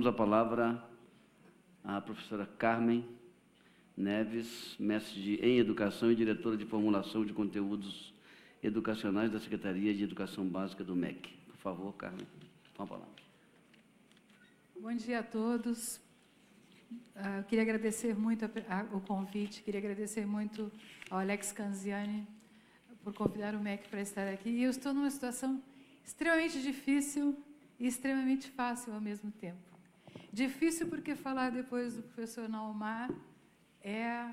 A palavra à professora Carmen Neves, mestre em Educação e diretora de Formulação de Conteúdos Educacionais da Secretaria de Educação Básica do MEC. Por favor, Carmen, com a palavra. Bom dia a todos. Queria agradecer muito o convite, queria agradecer muito ao Alex Canziani por convidar o MEC para estar aqui. E eu estou numa situação extremamente difícil e extremamente fácil ao mesmo tempo. Difícil porque falar depois do professor Naumar é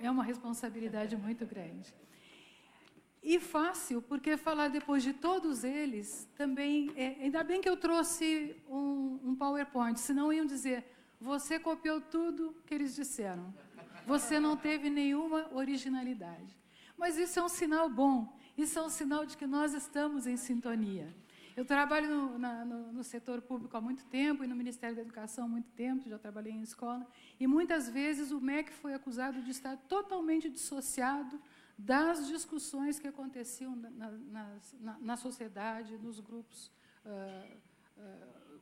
uma responsabilidade muito grande. E fácil porque falar depois de todos eles também... ainda bem que eu trouxe um PowerPoint, senão iam dizer, você copiou tudo que eles disseram. Você não teve nenhuma originalidade. Mas isso é um sinal bom, isso é um sinal de que nós estamos em sintonia. Eu trabalho no setor público há muito tempo e no Ministério da Educação há muito tempo, já trabalhei em escola, e muitas vezes o MEC foi acusado de estar totalmente dissociado das discussões que aconteciam na sociedade, nos grupos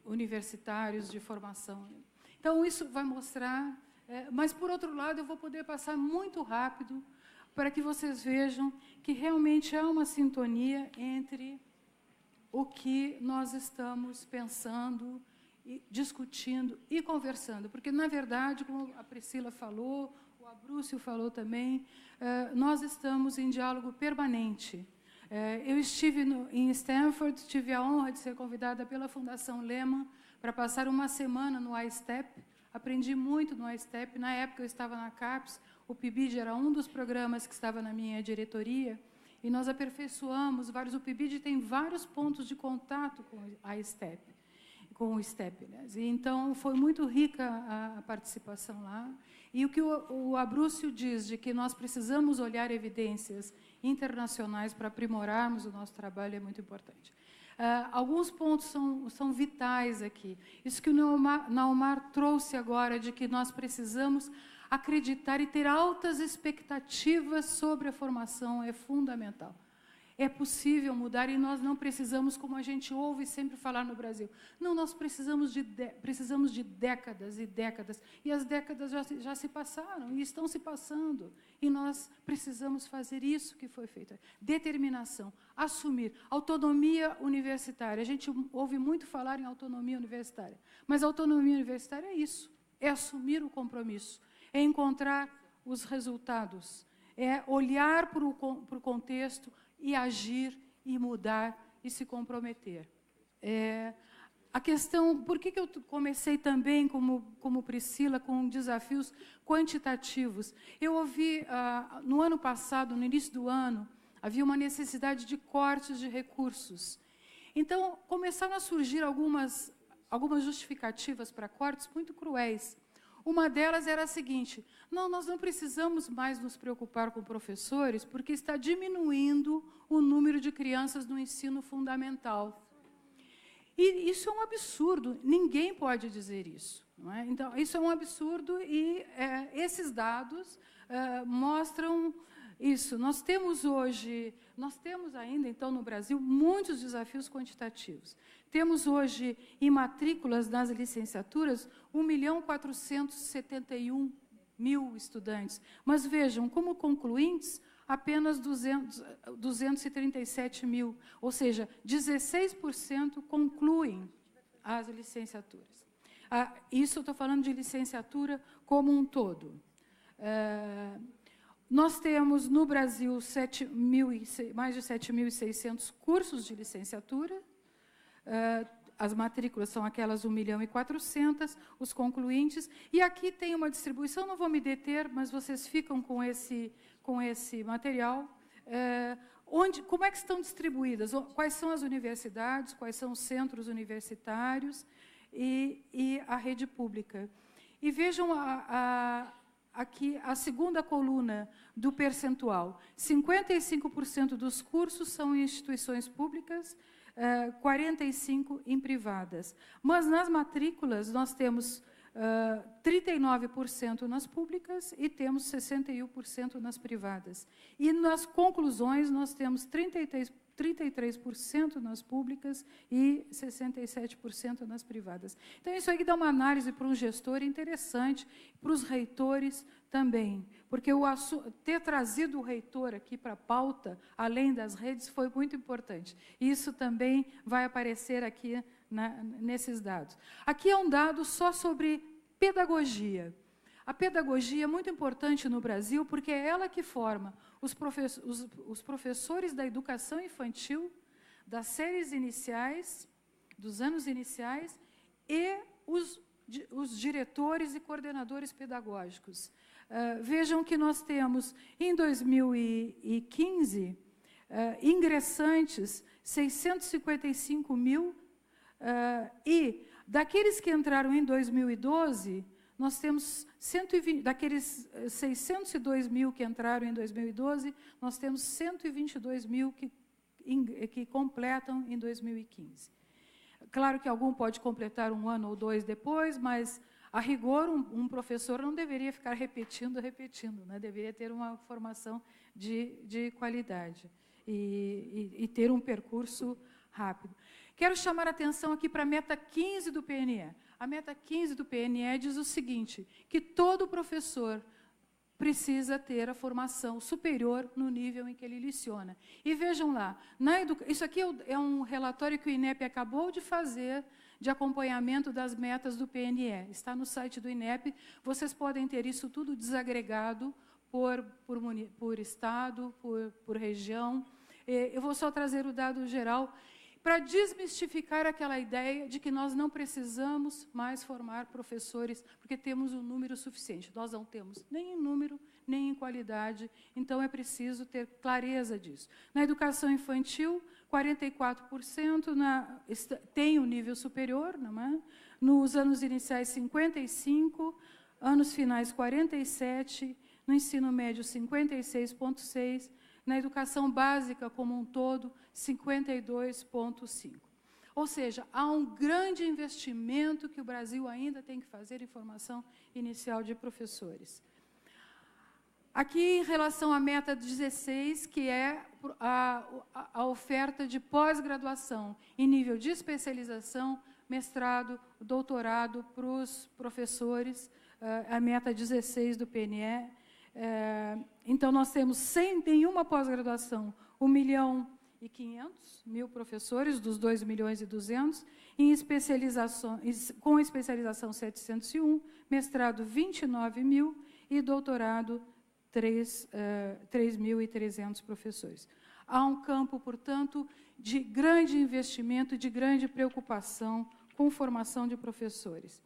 universitários de formação. Então, isso vai mostrar, mas, por outro lado, eu vou poder passar muito rápido para que vocês vejam que realmente há uma sintonia entre o que nós estamos pensando, e discutindo e conversando. Porque, na verdade, como a Priscila falou, o Abrúcio falou também, nós estamos em diálogo permanente. Eu estive em Stanford, tive a honra de ser convidada pela Fundação Lehman para passar uma semana no iSTEP. Aprendi muito no iSTEP. Na época, eu estava na CAPES, o PIBID era um dos programas que estava na minha diretoria, e nós aperfeiçoamos vários. O PIBID tem vários pontos de contato com a STEP, com o STEP, né? E, então, foi muito rica a participação lá. E o que o Abrúcio diz de que nós precisamos olhar evidências internacionais para aprimorarmos o nosso trabalho é muito importante. Alguns pontos são vitais aqui. Isso que o Naumar trouxe agora, de que nós precisamos acreditar e ter altas expectativas sobre a formação é fundamental. É possível mudar e nós não precisamos, como a gente ouve sempre falar no Brasil. Não, nós precisamos de décadas e décadas. E as décadas já se passaram e estão se passando. E nós precisamos fazer isso que foi feito. Determinação, assumir, autonomia universitária. A gente ouve muito falar em autonomia universitária. Mas a autonomia universitária é isso, é assumir o compromisso, é encontrar os resultados, é olhar para o contexto e agir, e mudar, e se comprometer. A questão, por que eu comecei também, como Priscila, com desafios quantitativos? Eu ouvi, no ano passado, no início do ano, havia uma necessidade de cortes de recursos. Então, começaram a surgir algumas justificativas para cortes muito cruéis. Uma delas era a seguinte, nós não precisamos mais nos preocupar com professores, porque está diminuindo o número de crianças no ensino fundamental. E isso é um absurdo, ninguém pode dizer isso. Não é? Então, isso é um absurdo e esses dados mostram isso. Nós temos ainda, então, no Brasil, muitos desafios quantitativos. Temos hoje, em matrículas nas licenciaturas, 1.471.000 estudantes. Mas vejam, como concluintes, apenas 237 mil. Ou seja, 16% concluem as licenciaturas. Isso eu estou falando de licenciatura como um todo. Nós temos, no Brasil, mais de 7.600 cursos de licenciatura. As matrículas são aquelas 1.400.000, os concluintes. E aqui tem uma distribuição, não vou me deter, mas vocês ficam com esse material. Como é que estão distribuídas? Quais são as universidades, quais são os centros universitários e a rede pública. E vejam aqui a segunda coluna do percentual. 55% dos cursos são em instituições públicas, 45% em privadas. Mas nas matrículas nós temos 39% nas públicas e temos 61% nas privadas. E nas conclusões nós temos 33% nas públicas e 67% nas privadas. Então, isso aí dá uma análise para um gestor interessante, para os reitores também, porque ter trazido o reitor aqui para a pauta, além das redes, foi muito importante. Isso também vai aparecer aqui nesses dados. Aqui é um dado só sobre pedagogia. A pedagogia é muito importante no Brasil, porque é ela que forma os professores da educação infantil, das séries iniciais, dos anos iniciais, e os diretores e coordenadores pedagógicos. Vejam que nós temos, em 2015, ingressantes 655 mil, e daqueles que entraram em 2012, nós temos 120, daqueles 602 mil que entraram em 2012, nós temos 122 mil que completam em 2015. Claro que algum pode completar 1 ano ou 2 depois, mas, a rigor, um professor não deveria ficar repetindo, né? Deveria ter uma formação de qualidade e ter um percurso rápido. Quero chamar a atenção aqui para a meta 15 do PNE. A meta 15 do PNE diz o seguinte, que todo professor precisa ter a formação superior no nível em que ele leciona. E vejam lá, isso aqui é um relatório que o INEP acabou de fazer, de acompanhamento das metas do PNE. Está no site do INEP, vocês podem ter isso tudo desagregado por estado, por região. Eu vou só trazer o dado geral, para desmistificar aquela ideia de que nós não precisamos mais formar professores, porque temos um número suficiente. Nós não temos nem em número, nem em qualidade, então é preciso ter clareza disso. Na educação infantil, 44% tem o nível superior, não é? Nos anos iniciais, 55%, anos finais, 47%, no ensino médio, 56,6%, na educação básica como um todo, 52,5%. Ou seja, há um grande investimento que o Brasil ainda tem que fazer em formação inicial de professores. Aqui, em relação à meta 16, que é a oferta de pós-graduação em nível de especialização, mestrado, doutorado para os professores, a meta 16 do PNE. Então, nós temos, sem nenhuma pós-graduação, 1.500.000 professores, dos 2.200.000, em especialização, com especialização 701, mestrado 29.000 e doutorado 3.300 professores. Há um campo, portanto, de grande investimento e de grande preocupação com formação de professores.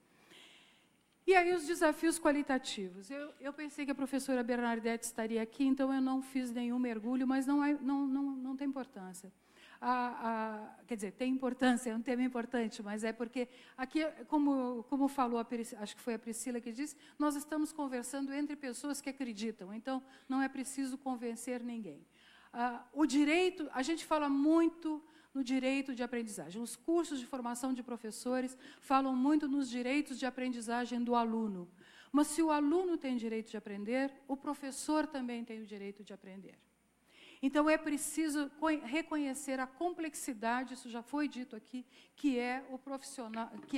E aí os desafios qualitativos. Eu pensei que a professora Bernadette estaria aqui, então eu não fiz nenhum mergulho, mas não tem importância. Quer dizer, tem importância, é um tema importante, mas é porque aqui, como falou, acho que foi a Priscila que disse, nós estamos conversando entre pessoas que acreditam, então não é preciso convencer ninguém. O direito, a gente fala muito no direito de aprendizagem. Os cursos de formação de professores falam muito nos direitos de aprendizagem do aluno. Mas se o aluno tem direito de aprender, o professor também tem o direito de aprender. Então, é preciso reconhecer a complexidade, isso já foi dito aqui, que é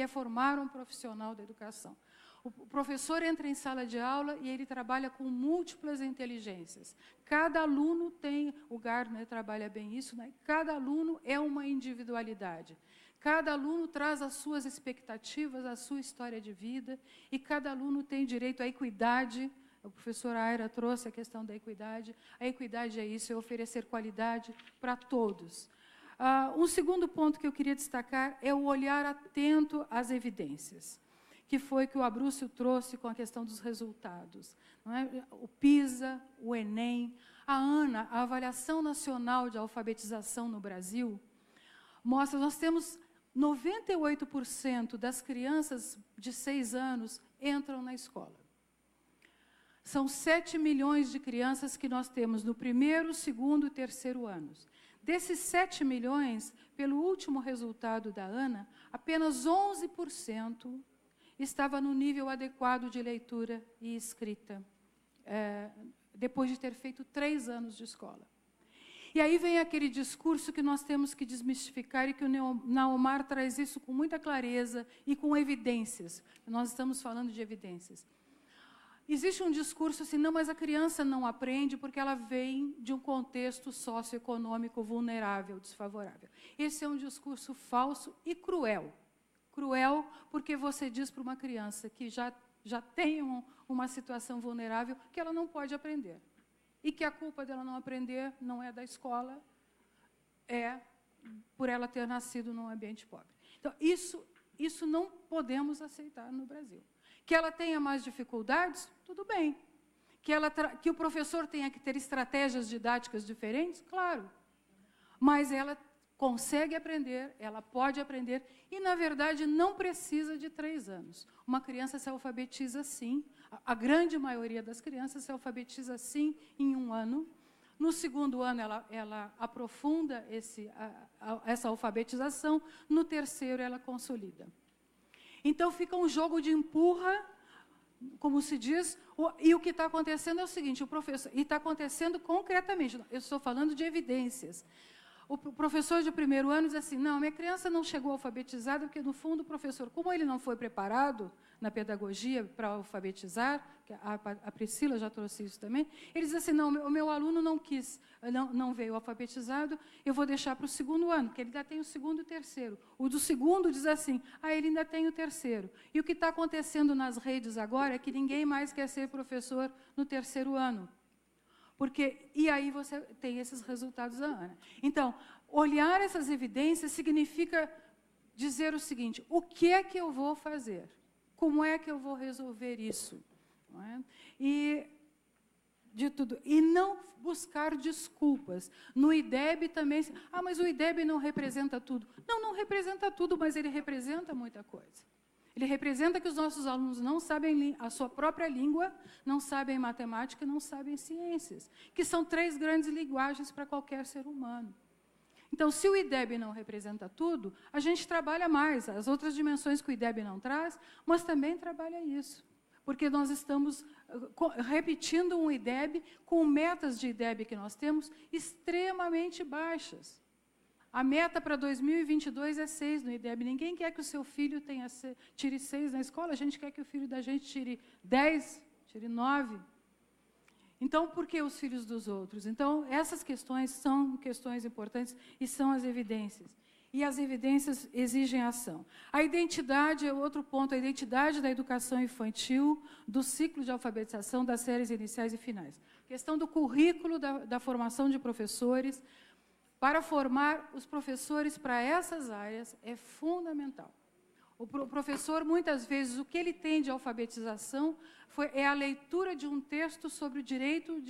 formar um profissional da educação. O professor entra em sala de aula e ele trabalha com múltiplas inteligências. Cada aluno tem, o Gardner trabalha bem isso, né? Cada aluno é uma individualidade. Cada aluno traz as suas expectativas, a sua história de vida, e cada aluno tem direito à equidade. O professor Aira trouxe a questão da equidade. A equidade é isso, é oferecer qualidade para todos. Um segundo ponto que eu queria destacar é o olhar atento às evidências, que foi que o Abrúcio trouxe com a questão dos resultados. Não é? O PISA, o Enem, a ANA, a Avaliação Nacional de Alfabetização no Brasil, mostra que nós temos 98% das crianças de 6 anos entram na escola. São 7 milhões de crianças que nós temos no primeiro, segundo e terceiro anos. Desses 7 milhões, pelo último resultado da ANA, apenas 11% estava no nível adequado de leitura e escrita, depois de ter feito 3 anos de escola. E aí vem aquele discurso que nós temos que desmistificar e que o Naomar traz isso com muita clareza e com evidências. Nós estamos falando de evidências. Existe um discurso assim, não, mas a criança não aprende porque ela vem de um contexto socioeconômico vulnerável, desfavorável. Esse é um discurso falso e cruel. Cruel porque você diz para uma criança que já tem uma situação vulnerável que ela não pode aprender. E que a culpa dela não aprender não é da escola, é por ela ter nascido num ambiente pobre. Então, isso não podemos aceitar no Brasil. Que ela tenha mais dificuldades, tudo bem. Que o professor tenha que ter estratégias didáticas diferentes, claro. Mas ela consegue aprender, ela pode aprender, e, na verdade, não precisa de 3 anos. Uma criança se alfabetiza, sim. A grande maioria das crianças se alfabetiza, sim, em 1 ano. No 2º ano, ela aprofunda essa alfabetização. No 3º, ela consolida. Então, fica um jogo de empurra, como se diz, e o que está acontecendo é o seguinte, e está acontecendo concretamente, eu estou falando de evidências. O professor de 1º ano diz assim, não, minha criança não chegou alfabetizada, porque, no fundo, o professor, como ele não foi preparado na pedagogia para alfabetizar, que a Priscila já trouxe isso também, ele diz assim, não, o meu aluno não veio alfabetizado, eu vou deixar para o 2º ano, porque ele ainda tem o 2º e o 3º. O do 2º diz assim, ele ainda tem o 3º. E o que está acontecendo nas redes agora é que ninguém mais quer ser professor no 3º ano. E aí você tem esses resultados da Ana. Então, olhar essas evidências significa dizer o seguinte, o que é que eu vou fazer? Como é que eu vou resolver isso? Não é? E não buscar desculpas. No IDEB também, mas o IDEB não representa tudo. Não representa tudo, mas ele representa muita coisa. Ele representa que os nossos alunos não sabem a sua própria língua, não sabem matemática, não sabem ciências, que são 3 grandes linguagens para qualquer ser humano. Então, se o IDEB não representa tudo, a gente trabalha mais, as outras dimensões que o IDEB não traz, mas também trabalha isso. Porque nós estamos repetindo um IDEB com metas de IDEB que nós temos extremamente baixas. A meta para 2022 é 6 no IDEB. Ninguém quer que o seu filho tire 6 na escola, a gente quer que o filho da gente tire 10, tire 9. Então, por que os filhos dos outros? Então, essas questões são questões importantes e são as evidências. E as evidências exigem ação. A identidade é outro ponto, a identidade da educação infantil, do ciclo de alfabetização, das séries iniciais e finais. A questão do currículo da formação de professores, para formar os professores para essas áreas é fundamental. O professor, muitas vezes, o que ele tem de alfabetização é a leitura de um texto sobre o direito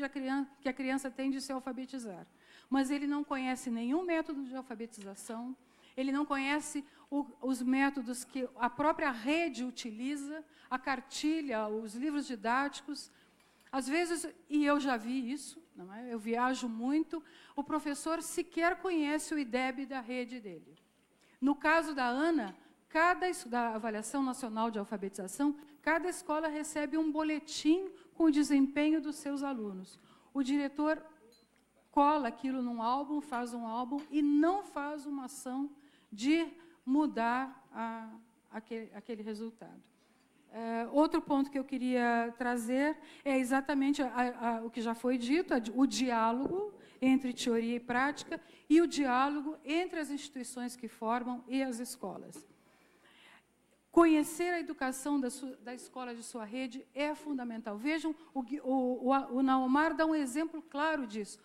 que a criança tem de se alfabetizar. Mas ele não conhece nenhum método de alfabetização, ele não conhece os métodos que a própria rede utiliza, a cartilha, os livros didáticos. Às vezes, e eu já vi isso, não é? Eu viajo muito, o professor sequer conhece o IDEB da rede dele. No caso da Ana, da Avaliação Nacional de Alfabetização, cada escola recebe um boletim com o desempenho dos seus alunos. O diretor cola aquilo num álbum, faz um álbum e não faz uma ação de mudar aquele resultado. Outro ponto que eu queria trazer é exatamente o que já foi dito, o diálogo entre teoria e prática e o diálogo entre as instituições que formam e as escolas. Conhecer a educação da escola de sua rede é fundamental. Vejam, o Naomar dá um exemplo claro disso.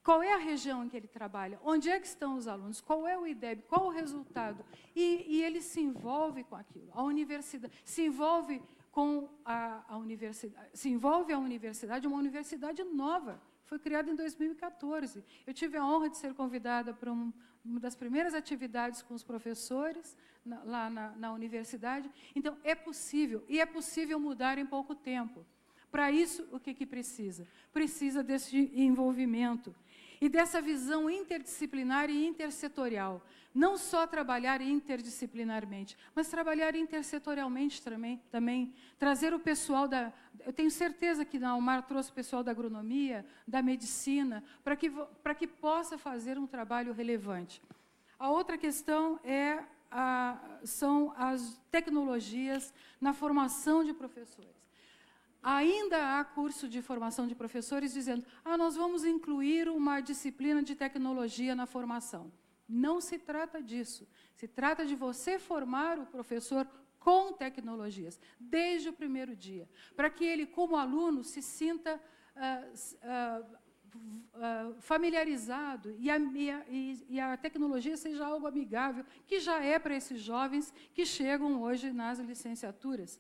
Qual é a região em que ele trabalha? Onde é que estão os alunos? Qual é o IDEB? Qual o resultado? E ele se envolve com aquilo. A universidade se envolve com a universidade. Se envolve a universidade, uma universidade nova. Foi criada em 2014. Eu tive a honra de ser convidada para uma das primeiras atividades com os professores lá na universidade. Então, é possível, e é possível mudar em pouco tempo. Para isso, o que precisa? Precisa desse envolvimento. e dessa visão interdisciplinar e intersetorial. Não só trabalhar interdisciplinarmente, mas trabalhar intersetorialmente também trazer o pessoal da... Eu tenho certeza que a UMAR trouxe o pessoal da agronomia, da medicina, para que possa fazer um trabalho relevante. A outra questão são as tecnologias na formação de professores. Ainda há curso de formação de professores dizendo: nós vamos incluir uma disciplina de tecnologia na formação. Não se trata disso. Se trata de você formar o professor com tecnologias, desde o primeiro dia, para que ele, como aluno, se sinta familiarizado e a tecnologia seja algo amigável, que já é para esses jovens que chegam hoje nas licenciaturas.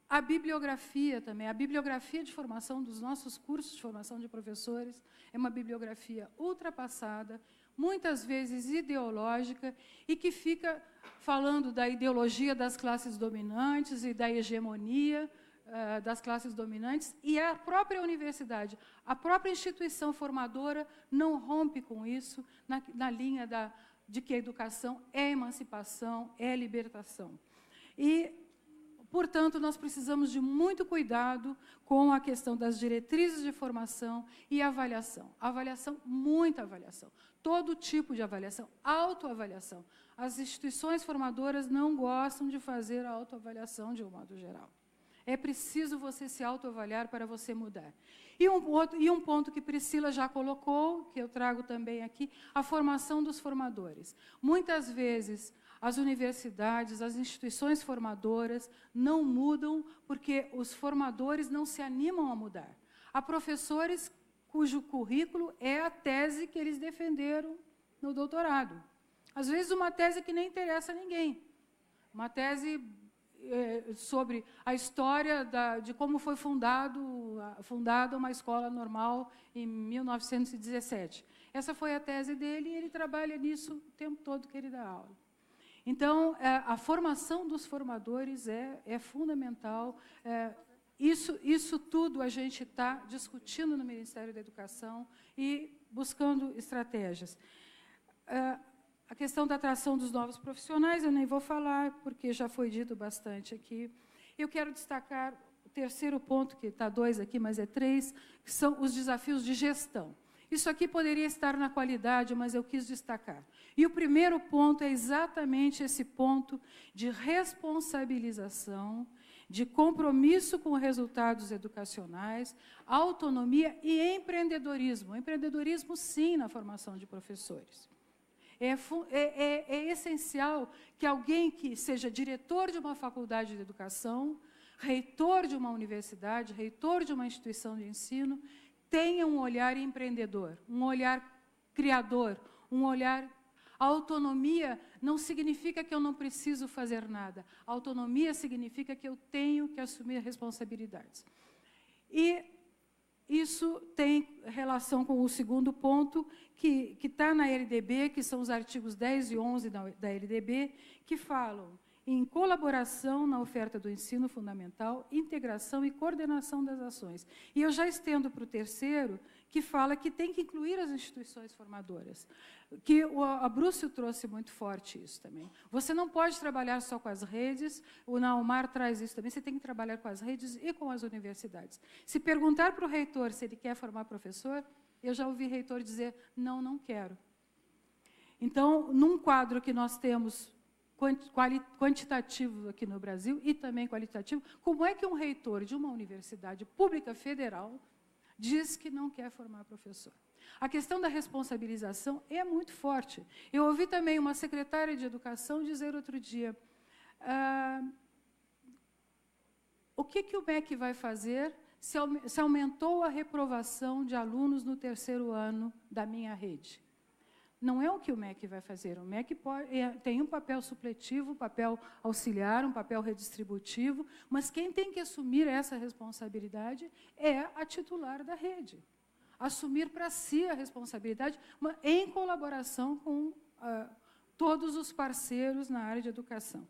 A bibliografia também, a bibliografia de formação dos nossos cursos de formação de professores é uma bibliografia ultrapassada, muitas vezes ideológica, e que fica falando da ideologia das classes dominantes e da hegemonia das classes dominantes, e a própria universidade, a própria instituição formadora não rompe com isso na linha de que a educação é emancipação, é libertação. E, portanto, nós precisamos de muito cuidado com a questão das diretrizes de formação e avaliação. Avaliação, muita avaliação. Todo tipo de avaliação, autoavaliação. As instituições formadoras não gostam de fazer a autoavaliação de um modo geral. É preciso você se autoavaliar para você mudar. E um ponto que Priscila já colocou, que eu trago também aqui, a formação dos formadores. Muitas vezes, as universidades, as instituições formadoras não mudam porque os formadores não se animam a mudar. Há professores cujo currículo é a tese que eles defenderam no doutorado. Às vezes, uma tese que nem interessa a ninguém. Uma tese sobre a história de como foi fundada uma escola normal em 1917. Essa foi a tese dele e ele trabalha nisso o tempo todo que ele dá aula. Então, a formação dos formadores é fundamental. Isso tudo a gente está discutindo no Ministério da Educação e buscando estratégias. A questão da atração dos novos profissionais, eu nem vou falar, porque já foi dito bastante aqui. Eu quero destacar o terceiro ponto, que está 2 aqui, mas é 3, que são os desafios de gestão. Isso aqui poderia estar na qualidade, mas eu quis destacar. E o primeiro ponto é exatamente esse ponto de responsabilização, de compromisso com resultados educacionais, autonomia e empreendedorismo. Empreendedorismo, sim, na formação de professores. É essencial que alguém que seja diretor de uma faculdade de educação, reitor de uma universidade, reitor de uma instituição de ensino, tenha um olhar empreendedor, um olhar criador, um olhar... A autonomia não significa que eu não preciso fazer nada. A autonomia significa que eu tenho que assumir responsabilidades. E isso tem relação com o segundo ponto, que está na LDB, que são os artigos 10 e 11 da LDB, que falam em colaboração na oferta do ensino fundamental, integração e coordenação das ações. E eu já estendo para o terceiro, que fala que tem que incluir as instituições formadoras, que a Brúcio trouxe muito forte isso também. Você não pode trabalhar só com as redes, o Naumar traz isso também, você tem que trabalhar com as redes e com as universidades. Se perguntar para o reitor se ele quer formar professor, eu já ouvi reitor dizer, não quero. Então, num quadro que nós temos quantitativo aqui no Brasil e também qualitativo, como é que um reitor de uma universidade pública federal diz que não quer formar professor? A questão da responsabilização é muito forte. Eu ouvi também uma secretária de Educação dizer outro dia, o que o MEC vai fazer se aumentou a reprovação de alunos no terceiro ano da minha rede? Não é o que o MEC vai fazer. O MEC tem um papel supletivo, um papel auxiliar, um papel redistributivo, mas quem tem que assumir essa responsabilidade é a titular da rede. Assumir para si a responsabilidade, em colaboração com todos os parceiros na área de educação.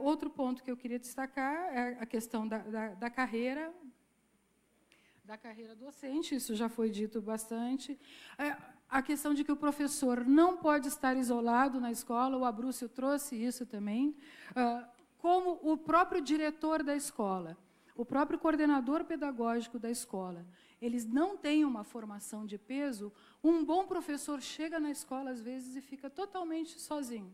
Outro ponto que eu queria destacar é a questão da carreira da carreira docente, isso já foi dito bastante. A questão de que o professor não pode estar isolado na escola, o Abrúcio trouxe isso também, como o próprio diretor da escola, o próprio coordenador pedagógico da escola, eles não têm uma formação de peso. Um bom professor chega na escola, às vezes, e fica totalmente sozinho.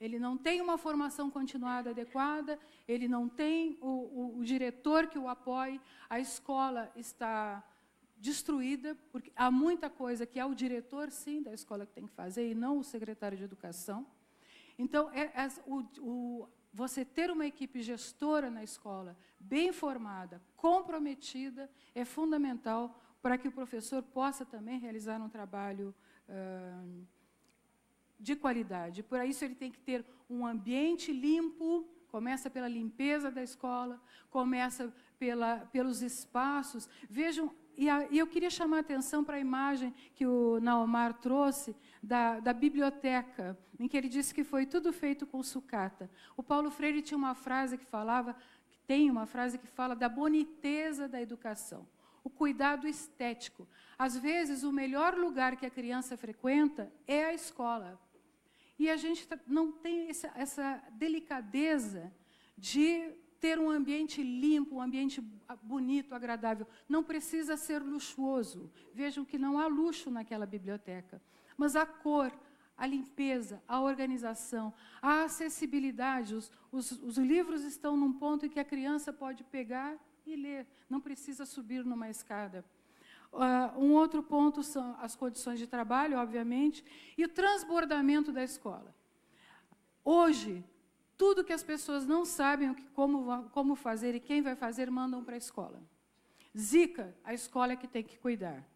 Ele não tem uma formação continuada adequada, ele não tem o diretor que o apoie, a escola está destruída, porque há muita coisa que é o diretor, sim, da escola que tem que fazer, e não o secretário de educação. Então, você ter uma equipe gestora na escola, bem formada, comprometida, é fundamental para que o professor possa também realizar um trabalho de qualidade. Por isso, ele tem que ter um ambiente limpo, começa pela limpeza da escola, começa pelos espaços. Vejam, e eu queria chamar a atenção para a imagem que o Naomar trouxe da biblioteca, em que ele disse que foi tudo feito com sucata. O Paulo Freire tinha uma frase que tem uma frase que fala da boniteza da educação, o cuidado estético. Às vezes, o melhor lugar que a criança frequenta é a escola. E a gente não tem essa delicadeza de ter um ambiente limpo, um ambiente bonito, agradável. Não precisa ser luxuoso. Vejam que não há luxo naquela biblioteca. Mas a cor, a limpeza, a organização, a acessibilidade. Os livros estão num ponto em que a criança pode pegar e ler. Não precisa subir numa escada. Um outro ponto são as condições de trabalho, obviamente, e o transbordamento da escola. Hoje, tudo que as pessoas não sabem como fazer e quem vai fazer, mandam para a escola. Zika, a escola é que tem que cuidar.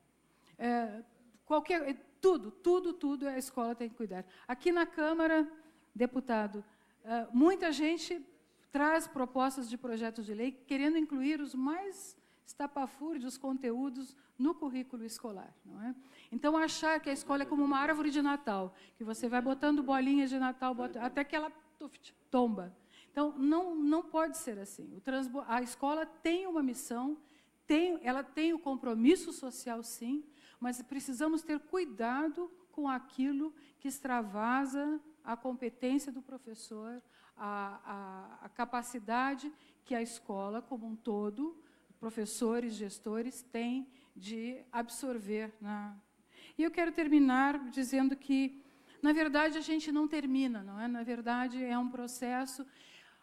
Tudo a escola tem que cuidar. Aqui na Câmara, deputado, muita gente traz propostas de projetos de lei querendo incluir os mais estapafúrdios conteúdos no currículo escolar. Não é? Então, achar que a escola é como uma árvore de Natal, que você vai botando bolinhas de Natal, até que ela tomba. Então, não pode ser assim. A escola tem uma missão, ela tem o compromisso social, sim, mas precisamos ter cuidado com aquilo que extravasa a competência do professor, a capacidade que a escola, como um todo, professores, gestores, têm de absorver. E eu quero terminar dizendo que, na verdade, a gente não termina, não é? Na verdade, é um processo.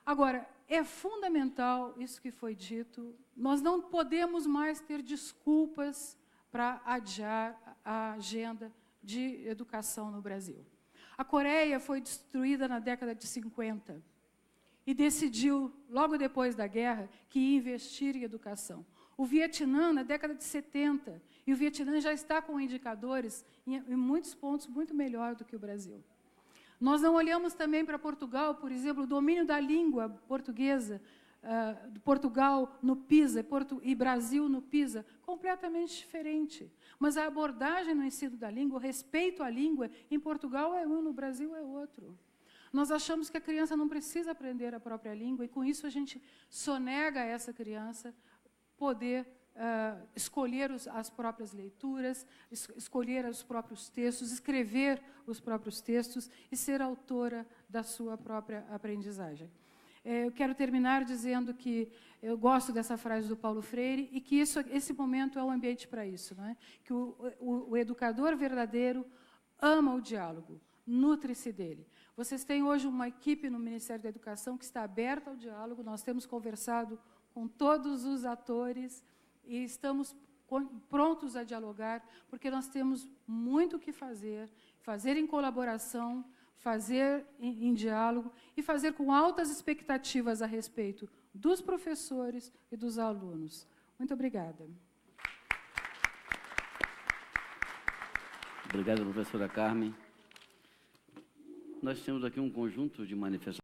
Agora, é fundamental isso que foi dito. Nós não podemos mais ter desculpas para adiar a agenda de educação no Brasil. A Coreia foi destruída na década de 50 e decidiu, logo depois da guerra, que ia investir em educação. O Vietnã, na década de 70, e o Vietnã já está com indicadores, em muitos pontos, muito melhor do que o Brasil. Nós não olhamos também para Portugal, por exemplo, o domínio da língua portuguesa, Portugal no PISA e Brasil no PISA, completamente diferente. Mas a abordagem no ensino da língua, o respeito à língua, em Portugal é um, no Brasil é outro. Nós achamos que a criança não precisa aprender a própria língua, e com isso a gente sonega a essa criança poder escolher as próprias leituras, escolher os próprios textos, escrever os próprios textos e ser autora da sua própria aprendizagem. Eu quero terminar dizendo que eu gosto dessa frase do Paulo Freire e que esse momento é um ambiente para isso, não é? Que o educador verdadeiro ama o diálogo, nutre-se dele. Vocês têm hoje uma equipe no Ministério da Educação que está aberta ao diálogo, nós temos conversado com todos os atores e estamos prontos a dialogar, porque nós temos muito o que fazer em colaboração, fazer em diálogo e fazer com altas expectativas a respeito dos professores e dos alunos. Muito obrigada. Obrigado, professora Carmen. Nós temos aqui um conjunto de manifestações.